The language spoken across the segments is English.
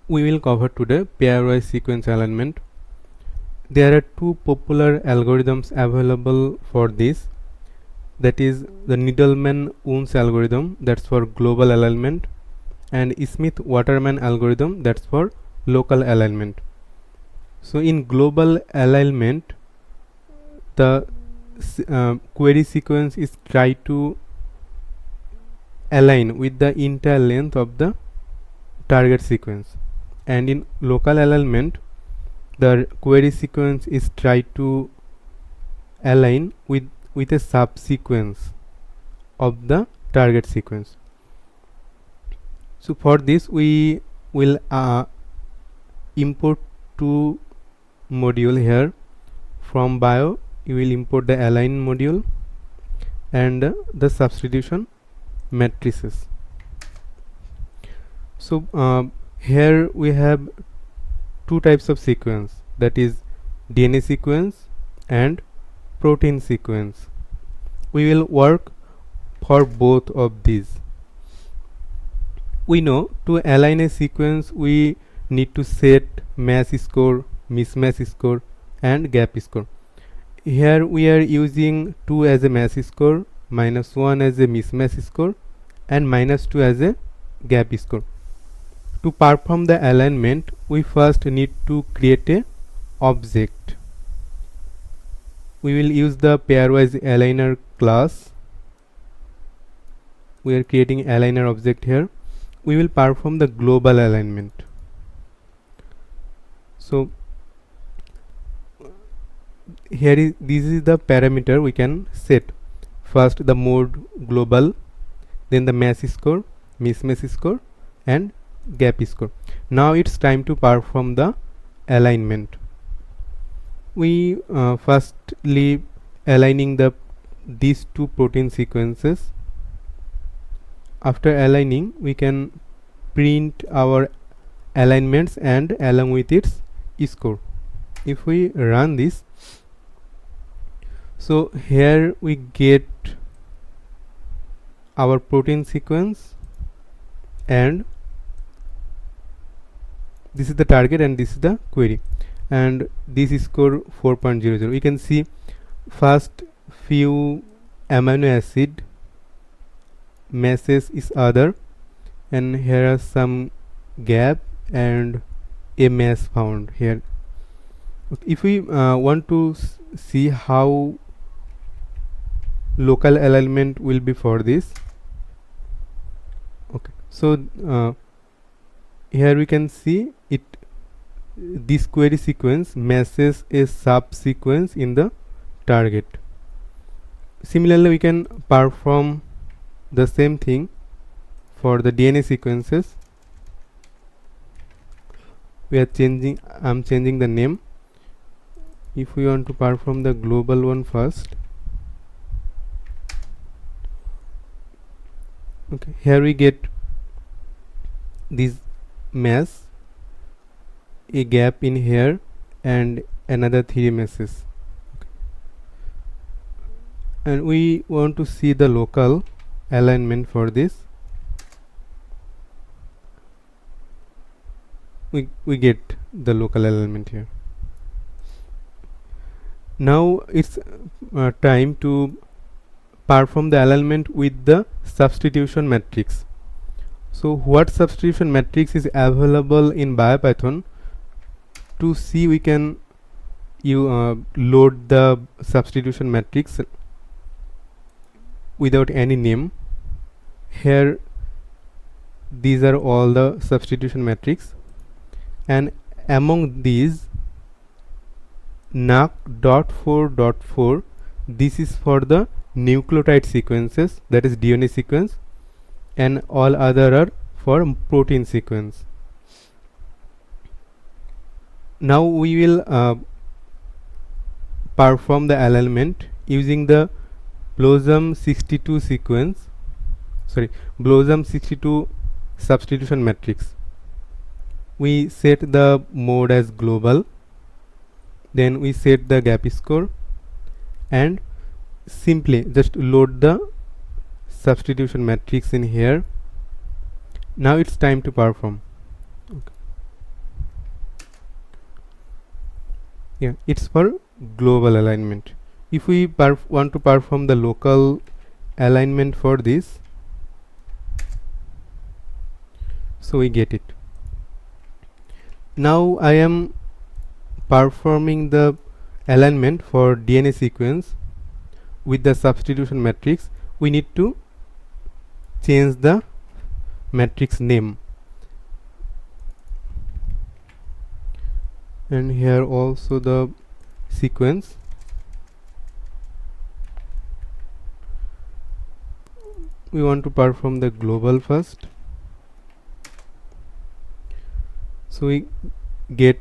We will cover today pairwise sequence alignment. There are two popular algorithms available for this. That is the Needleman-Wunsch algorithm, that's for global alignment, and Smith-Waterman algorithm, that's for local alignment. So in global alignment, the query sequence is try to align with the entire length of the target sequence, and in local alignment the query sequence is try to align with a subsequence of the target sequence. So for this we will import two module here. From bio you will import the align module and the substitution matrices. So here we have two types of sequence, that is DNA sequence and protein sequence. We will work for both of these. We know to align a sequence we need to set match score, mismatch score and gap score. Here we are using 2 as a match score, -1 as a mismatch score and -2 as a gap score. To perform the alignment we first need to create a object. We will use the pairwise aligner class. We are creating aligner object here. We will perform the global alignment. So this is the parameter we can set. First the mode global, then the match score, mismatch score and gap score. Now it's time to perform the alignment. We firstly aligning these two protein sequences. After aligning we can print our alignments and along with its score. If we run this, so here we get our protein sequence and this is the target and this is the query, and this is score 4.00. We can see first few amino acid matches is other, and here are some gap and a match found here. Okay, if we want to see how local alignment will be for this, okay, so here we can see it, this query sequence matches a subsequence in the target. Similarly we can perform the same thing for the DNA sequences. We are changing, I'm changing the name. If we want to perform the global one first, okay, here we get this match, a gap in here and another 3 matches. Okay. And we want to see the local alignment for this. We get the local alignment here. Now it's time to perform the alignment with the substitution matrix. So what substitution matrix is available in BioPython? To see we can load the substitution matrix without any name. Here these are all the substitution matrix, and among these NUC.4.4, this is for the nucleotide sequences, that is DNA sequence, and all other are for protein sequence. Now we will perform the alignment using the Blossom 62 sequence, Blossom 62 substitution matrix. We set the mode as global, then we set the gap score and simply just load the substitution matrix in here. Now it's time to perform. Okay. Yeah, it's for global alignment. If we want to perform the local alignment for this, so we get it. Now I am performing the alignment for DNA sequence with the substitution matrix. We need to change the matrix name, and here also the sequence. We want to perform the global first, so we get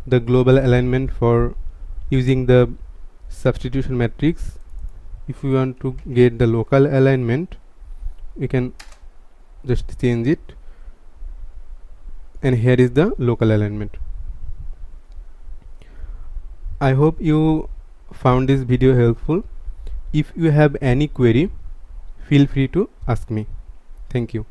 the global alignment for using the substitution matrix. If we want to get the local alignment, we can just change it, and here is the local alignment. I hope you found this video helpful. If you have any query, feel free to ask me. Thank you.